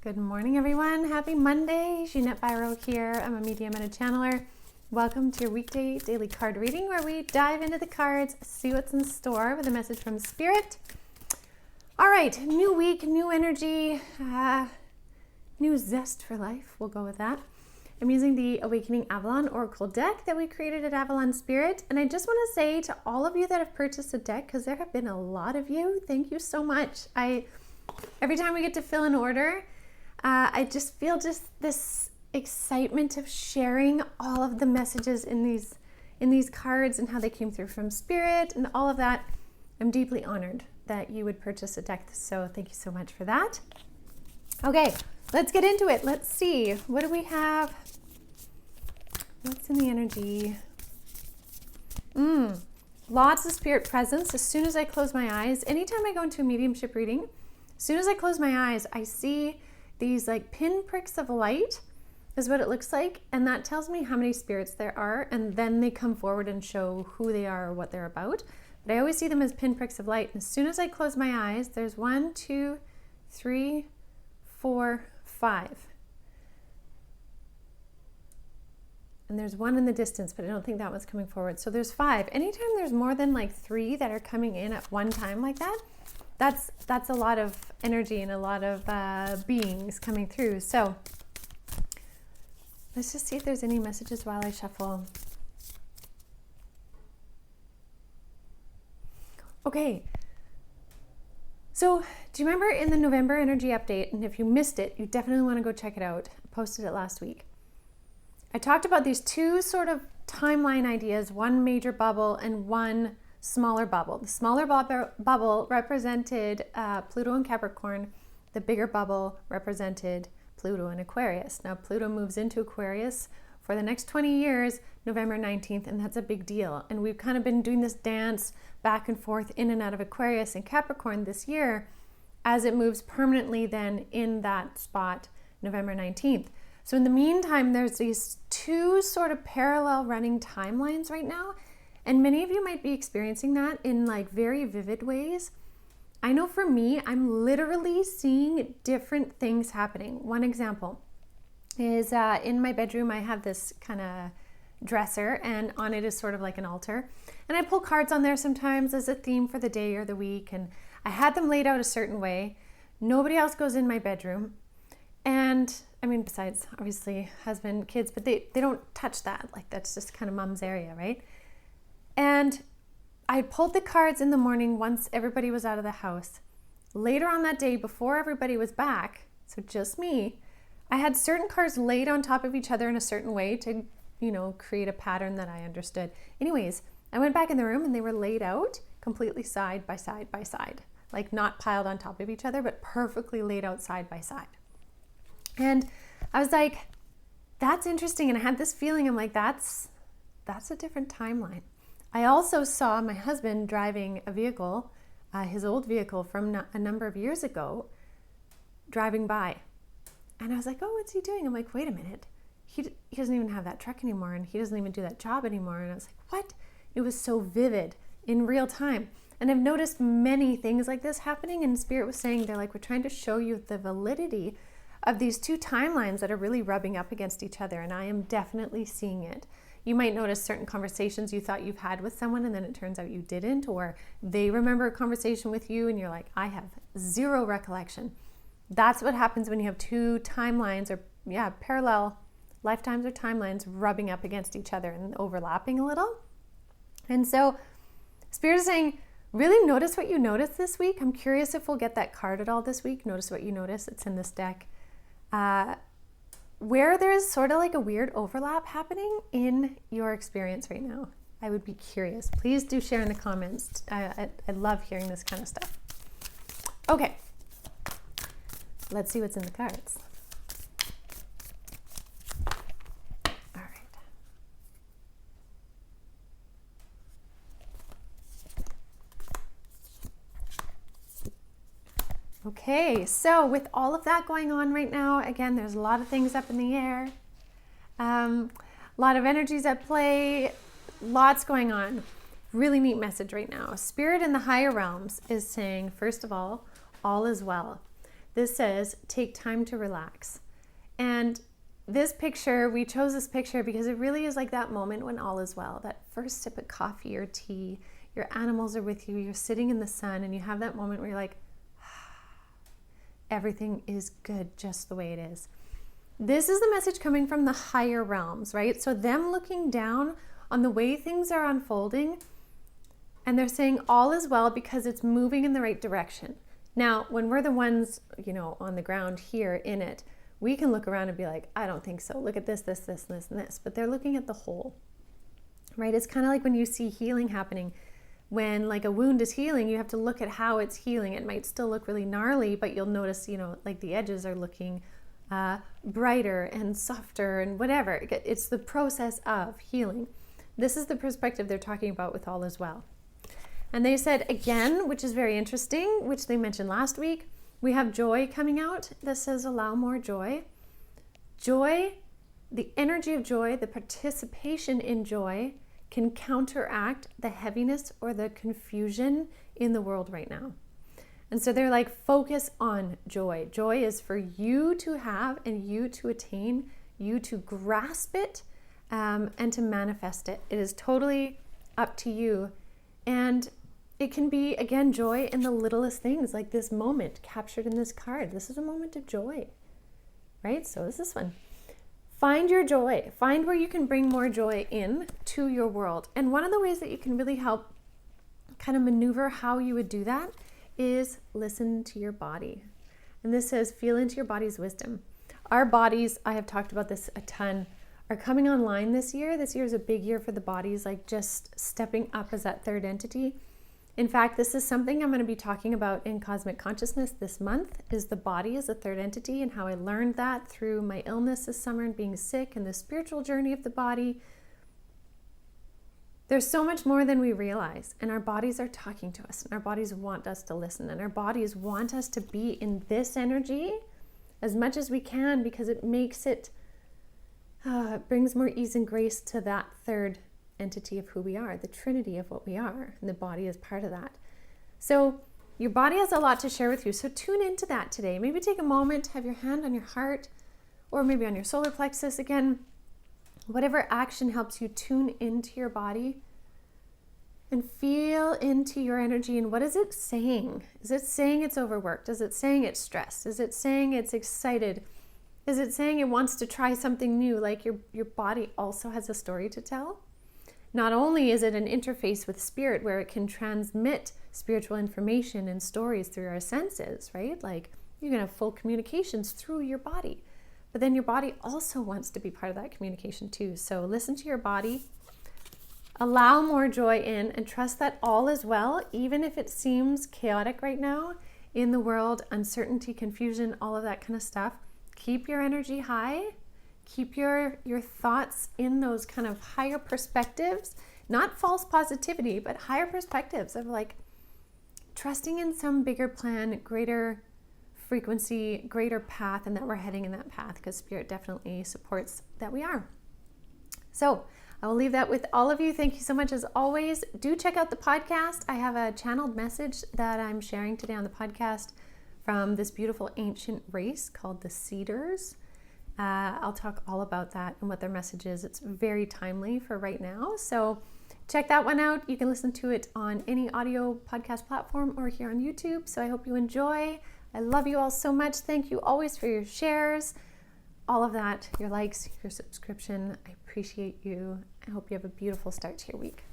Good morning, everyone. Happy Monday. Jeanette Biro here. I'm a medium and a channeler. Welcome to your weekday daily card reading where we dive into the cards, see what's in store with a message from Spirit. All right, new week, new energy, new zest for life. We'll go with that. I'm using the Awakening Avalon Oracle deck that we created at Avalon Spirit. And I just want to say to all of you that have purchased a deck, because there have been a lot of you, thank you so much. Every time we get to fill an order, I just feel this excitement of sharing all of the messages in these cards and how they came through from Spirit and all of that. I'm deeply honored that you would purchase a deck, so thank you so much for that. Okay, let's get into it. Let's see. What do we have? What's in the energy? Lots of Spirit presence. As soon as I close my eyes, anytime I go into a mediumship reading, as soon as I close my eyes, I see these like pinpricks of light is what it looks like. And that tells me how many spirits there are. And then they come forward and show who they are or what they're about. But I always see them as pinpricks of light. And as soon as I close my eyes, there's 1, 2, 3, 4, 5. And there's one in the distance, but I don't think that one's coming forward. So there's 5. Anytime there's more than like 3 that are coming in at one time like that, that's a lot of energy and a lot of beings coming through. So let's just see if there's any messages while I shuffle. Okay. So do you remember in the November energy update, and if you missed it, you definitely want to go check it out. I posted it last week. I talked about these 2 sort of timeline ideas, one major bubble and one smaller bubble. The smaller bubble represented Pluto and Capricorn. The bigger bubble represented Pluto and Aquarius. Now Pluto moves into Aquarius for the next 20 years, November 19th, and that's a big deal. And we've kind of been doing this dance back and forth in and out of Aquarius and Capricorn this year as it moves permanently then in that spot, November 19th. So in the meantime, there's these 2 sort of parallel running timelines right now. And many of you might be experiencing that in like very vivid ways. I know for me, I'm literally seeing different things happening. One example is in my bedroom, I have this kind of dresser and on it is sort of like an altar. And I pull cards on there sometimes as a theme for the day or the week. And I had them laid out a certain way. Nobody else goes in my bedroom. And I mean, besides obviously husband, kids, but they don't touch that. Like that's just kind of mom's area, right? And I pulled the cards in the morning once everybody was out of the house. Later on that day, before everybody was back, so just me, I had certain cards laid on top of each other in a certain way to, create a pattern that I understood. Anyways, I went back in the room and they were laid out completely side by side by side, like not piled on top of each other, but perfectly laid out side by side. And I was like, that's interesting. And I had this feeling, I'm like, that's a different timeline. I also saw my husband driving a vehicle, his old vehicle from a number of years ago, driving by. And I was like, oh, what's he doing? I'm like, wait a minute. He doesn't even have that truck anymore, and he doesn't even do that job anymore. And I was like, what? It was so vivid in real time. And I've noticed many things like this happening, and Spirit was saying, they're like, we're trying to show you the validity of these 2 timelines that are really rubbing up against each other. And I am definitely seeing it. You might notice certain conversations you thought you've had with someone and then it turns out you didn't, or they remember a conversation with you and you're like, I have 0 recollection. That's what happens when you have 2 timelines or parallel lifetimes or timelines rubbing up against each other and overlapping a little. And so Spirit is saying, really notice what you notice this week. I'm curious if we'll get that card at all this week. Notice what you notice. It's in this deck. Where there's sort of like a weird overlap happening in your experience right now. I would be curious. Please do share in the comments. I love hearing this kind of stuff. Okay, let's see what's in the cards. All right. Okay, so with all of that going on right now, again, there's a lot of things up in the air, a lot of energies at play, lots going on. Really neat message right now. Spirit in the higher realms is saying, first of all is well. this says, take time to relax. And this picture, we chose this picture because it really is like that moment when all is well, that first sip of coffee or tea, your animals are with you, you're sitting in the sun, and you have that moment where you're like, everything is good just the way it is. This is the message coming from the higher realms, right? So them looking down on the way things are unfolding, and they're saying all is well because it's moving in the right direction. Now, when we're the ones, on the ground here in it, we can look around and be like, I don't think so. Look at this, this, this, this, and this. But they're looking at the whole, right? It's kind of like when you see healing happening. When like a wound is healing, you have to look at how it's healing. It might still look really gnarly, but you'll notice, like the edges are looking brighter and softer and whatever. It's the process of healing. This is the perspective they're talking about with all as well. And they said again, which is very interesting, which they mentioned last week, we have joy coming out that says allow more joy. Joy, the energy of joy, the participation in joy can counteract the heaviness or the confusion in the world right now. And so they're like, focus on joy. Joy is for you to have and you to attain, you to grasp it and to manifest it. It is totally up to you. And it can be, again, joy in the littlest things, like this moment captured in this card. This is a moment of joy, right? So is this one. Find your joy. Find where you can bring more joy in to your world. And one of the ways that you can really help kind of maneuver how you would do that is listen to your body. And this says, feel into your body's wisdom. Our bodies, I have talked about this a ton, are coming online this year. This year is a big year for the bodies, like just stepping up as that third entity. In fact, this is something I'm going to be talking about in Cosmic Consciousness this month, is the body as a third entity and how I learned that through my illness this summer and being sick and the spiritual journey of the body. There's so much more than we realize, and our bodies are talking to us, and our bodies want us to listen, and our bodies want us to be in this energy as much as we can because it makes it, brings more ease and grace to that third entity of who we are, the trinity of what we are, and the body is part of that. So your body has a lot to share with you, so tune into that today. Maybe take a moment, have your hand on your heart, or maybe on your solar plexus again. Whatever action helps you tune into your body and feel into your energy. And what is it saying? Is it saying it's overworked? Is it saying it's stressed? Is it saying it's excited? Is it saying it wants to try something new? Like your body also has a story to tell. Not only is it an interface with spirit where it can transmit spiritual information and stories through our senses, right? Like you can have full communications through your body. But then your body also wants to be part of that communication too. So listen to your body, allow more joy in, and trust that all is well, even if it seems chaotic right now in the world, uncertainty, confusion, all of that kind of stuff. Keep your energy high, keep your thoughts in those kind of higher perspectives, not false positivity, but higher perspectives of like trusting in some bigger plan, greater frequency, greater path, and that we're heading in that path because spirit definitely supports that we are. So I will leave that with all of you. Thank you so much as always. Do check out the podcast. I have a channeled message that I'm sharing today on the podcast from this beautiful ancient race called the Cedars. I'll talk all about that and what their message is. It's very timely for right now. So check that one out. You can listen to it on any audio podcast platform or here on YouTube. So I hope you enjoy. I love you all so much. Thank you always for your shares, all of that, your likes, your subscription. I appreciate you. I hope you have a beautiful start to your week.